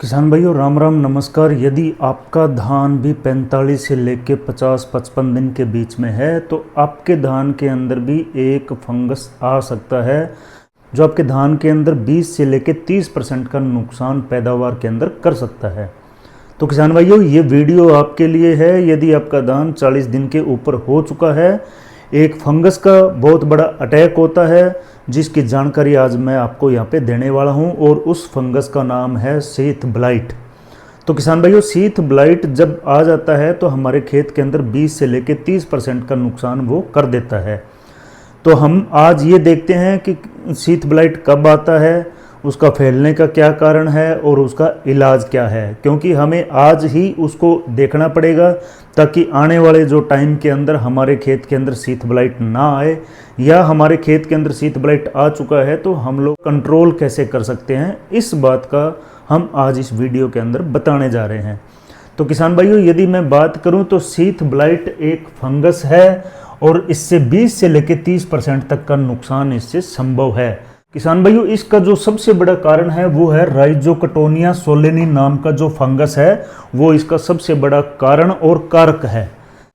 किसान भाइयों राम राम नमस्कार। यदि आपका धान भी 45 से लेके 50-55 दिन के बीच में है तो आपके धान के अंदर भी एक फंगस आ सकता है जो आपके धान के अंदर 20 से लेके 30% का नुकसान पैदावार के अंदर कर सकता है। तो किसान भाइयों ये वीडियो आपके लिए है। यदि आपका धान 40 दिन के ऊपर हो चुका है, एक फंगस का बहुत बड़ा अटैक होता है जिसकी जानकारी आज मैं आपको यहाँ पे देने वाला हूँ और उस फंगस का नाम है शीथ ब्लाइट। तो किसान भाइयों शीथ ब्लाइट जब आ जाता है तो हमारे खेत के अंदर 20 से लेके 30% का नुकसान वो कर देता है। तो हम आज ये देखते हैं कि शीथ ब्लाइट कब आता है, उसका फैलने का क्या कारण है और उसका इलाज क्या है, क्योंकि हमें आज ही उसको देखना पड़ेगा ताकि आने वाले जो टाइम के अंदर हमारे खेत के अंदर शीथ ब्लाइट ना आए, या हमारे खेत के अंदर शीथ ब्लाइट आ चुका है तो हम लोग कंट्रोल कैसे कर सकते हैं, इस बात का हम आज इस वीडियो के अंदर बताने जा रहे हैं। तो किसान भाइयों यदि मैं बात करूं तो शीथ ब्लाइट एक फंगस है और इससे 20 से लेकर 30% तक का नुकसान इससे संभव है। किसान भाइयों इसका जो सबसे बड़ा कारण है वो है राइजोक्टोनिया सोलेनी नाम का जो फंगस है वो इसका सबसे बड़ा कारण और कारक है।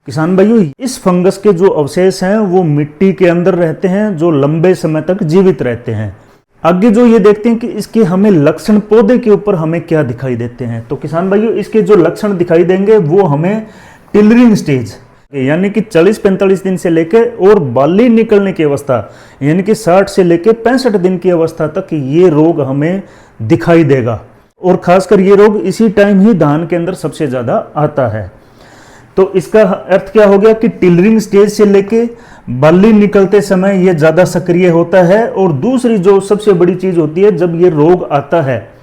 किसान भाइयों इस फंगस के जो अवशेष हैं वो मिट्टी के अंदर रहते हैं जो लंबे समय तक जीवित रहते हैं। आगे जो ये देखते हैं कि इसके हमें लक्षण पौधे के ऊपर हमें क्या दिखाई देते हैं। तो किसान भाइयों इसके जो लक्षण दिखाई देंगे वो हमें टिलरिंग स्टेज यानी कि 40-45 दिन से लेके और बाली निकलने की अवस्था यानी कि 60 से लेके 65 दिन की अवस्था तक ये रोग हमें दिखाई देगा। और खासकर ये रोग इसी टाइम ही धान के अंदर सबसे ज़्यादा आता है। तो इसका अर्थ क्या हो गया कि टिलरिंग स्टेज से लेके बाली निकलते समय ये ज़्यादा सक्रिय होता है। और दूसरी जो सबसे बड़ी चीज़ होती है, जब ये रोग आता है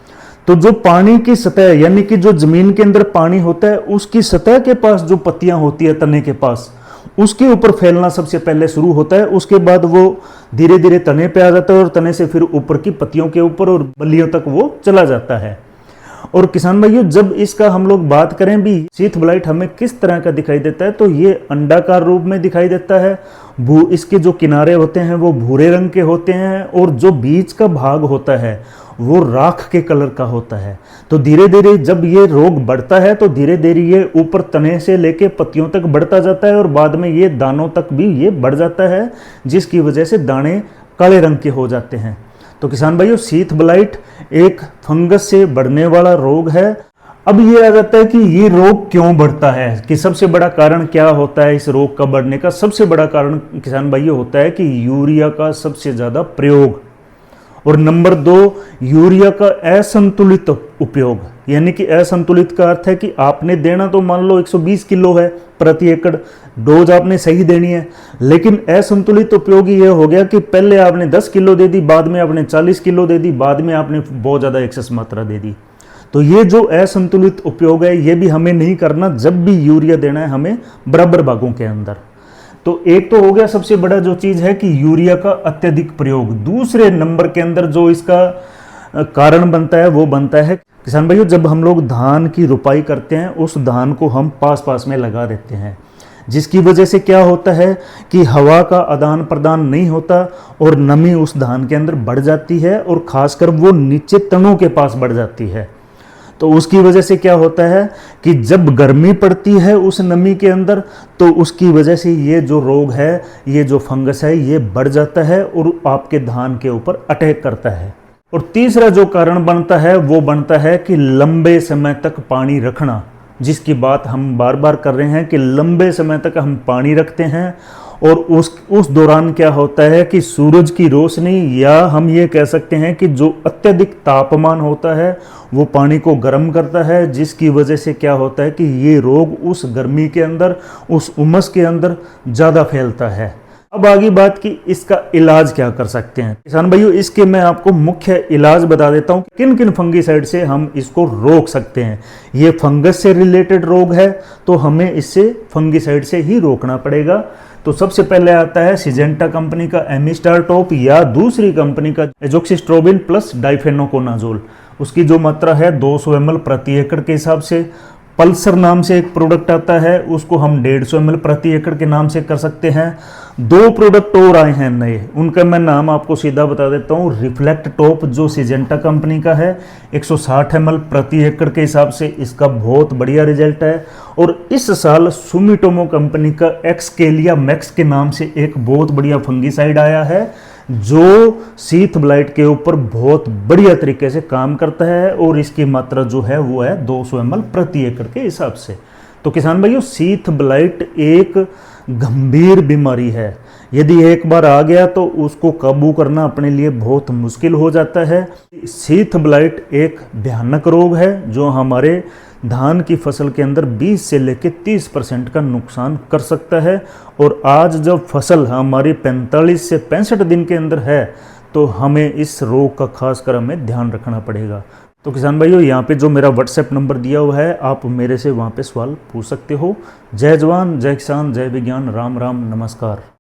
तो जो पानी की सतह यानी कि जो जमीन के अंदर पानी होता है उसकी सतह के पास जो पत्तियां होती है तने के पास, उसके ऊपर फैलना सबसे पहले शुरू होता है। उसके बाद वो धीरे धीरे तने पे आ जाता है और तने से फिर ऊपर की पत्तियों के ऊपर और बल्लियों तक वो चला जाता है। और किसान भाइयों जब इसका हम लोग बात करें भी शीथ ब्लाइट हमें किस तरह का दिखाई देता है तो ये अंडाकार रूप में दिखाई देता है। इसके जो किनारे होते हैं वो भूरे रंग के होते हैं और जो बीच का भाग होता है वो राख के कलर का होता है। तो धीरे धीरे जब ये रोग बढ़ता है तो धीरे धीरे ये ऊपर तने से लेके पत्तियों तक बढ़ता जाता है और बाद में ये दानों तक भी ये बढ़ जाता है, जिसकी वजह से दाने काले रंग के हो जाते हैं। तो किसान भाइयों शीथ ब्लाइट एक फंगस से बढ़ने वाला रोग है। अब ये आ जाता है कि ये रोग क्यों बढ़ता है, कि सबसे बड़ा कारण क्या होता है इस रोग का बढ़ने का। सबसे बड़ा कारण किसान भाइयों होता है कि यूरिया का सबसे ज़्यादा प्रयोग, और नंबर 2 यूरिया का असंतुलित उपयोग। यानी कि असंतुलित का अर्थ है कि आपने देना तो मान लो 120 किलो है प्रति एकड़, डोज आपने सही देनी है, लेकिन असंतुलित उपयोग ये हो गया कि पहले आपने 10 किलो दे दी, बाद में आपने 40 किलो दे दी, बाद में आपने बहुत ज़्यादा एक्सेस मात्रा दे दी। तो ये जो असंतुलित उपयोग है ये भी हमें नहीं करना। जब भी यूरिया देना है हमें बराबर भागों के अंदर। तो एक तो हो गया सबसे बड़ा जो चीज़ है कि यूरिया का अत्यधिक प्रयोग। दूसरे नंबर के अंदर जो इसका कारण बनता है वो बनता है किसान भाइयों जब हम लोग धान की रुपाई करते हैं उस धान को हम पास पास में लगा देते हैं, जिसकी वजह से क्या होता है कि हवा का आदान प्रदान नहीं होता और नमी उस धान के अंदर बढ़ जाती है और खासकर वो नीचे तनों के पास बढ़ जाती है। तो उसकी वजह से क्या होता है कि जब गर्मी पड़ती है उस नमी के अंदर तो उसकी वजह से ये जो रोग है, ये जो फंगस है ये बढ़ जाता है और आपके धान के ऊपर अटैक करता है। और तीसरा जो कारण बनता है वो बनता है कि लंबे समय तक पानी रखना, जिसकी बात हम बार बार कर रहे हैं कि लंबे समय तक हम पानी रखते हैं और उस दौरान क्या होता है कि सूरज की रोशनी या हम ये कह सकते हैं कि जो अत्यधिक तापमान होता है वो पानी को गर्म करता है, जिसकी वजह से क्या होता है कि ये रोग उस गर्मी के अंदर, उस उमस के अंदर ज़्यादा फैलता है। अब आगे बात की इसका इलाज क्या कर सकते हैं। किसान भाइयों इसके मैं आपको मुख्य इलाज बता देता हूँ किन किन फंगीसाइड से हम इसको रोक सकते हैं। ये फंगस से रिलेटेड रोग है तो हमें इससे फंगीसाइड से ही रोकना पड़ेगा। तो सबसे पहले आता है सिजेंटा कंपनी का एमिस्टार टॉप या दूसरी कंपनी का एजोक्सिस्ट्रोबिन प्लस डाइफेनोकोनाजोल। उसकी जो मात्रा है 200 ml प्रति एकड़ के हिसाब से पल्सर नाम से एक प्रोडक्ट आता है, उसको हम 150 ml प्रति एकड़ के नाम से कर सकते हैं। 2 प्रोडक्ट और आए हैं नए, उनका मैं नाम आपको सीधा बता देता हूँ। रिफ्लेक्ट टॉप जो सिजेंटा कंपनी का है, 160 ml प्रति एकड़ के हिसाब से इसका बहुत बढ़िया रिजल्ट है। और इस साल सुमिटोमो कंपनी का एक्सकेलिया मैक्स के नाम से एक बहुत बढ़िया फंगीसाइड आया है, जो शीथ ब्लाइट के ऊपर बहुत बढ़िया तरीके से काम करता है और इसकी मात्रा जो है वो है 200 ml प्रति एकड़ के हिसाब से। तो किसान भाइयों, शीथ ब्लाइट एक गंभीर बीमारी है। यदि एक बार आ गया तो उसको काबू करना अपने लिए बहुत मुश्किल हो जाता है। शीथ ब्लाइट एक भयानक रोग है जो हमारे धान की फसल के अंदर 20 से लेकर 30% का नुकसान कर सकता है। और आज जब फसल हमारी 45 से 65 दिन के अंदर है तो हमें इस रोग का खासकर हमें ध्यान रखना पड़ेगा। तो किसान भाइयों, यहाँ पे जो मेरा व्हाट्सएप नंबर दिया हुआ है, आप मेरे से वहाँ पे सवाल पूछ सकते हो। जय जवान, जय किसान, जय विज्ञान, राम राम, नमस्कार।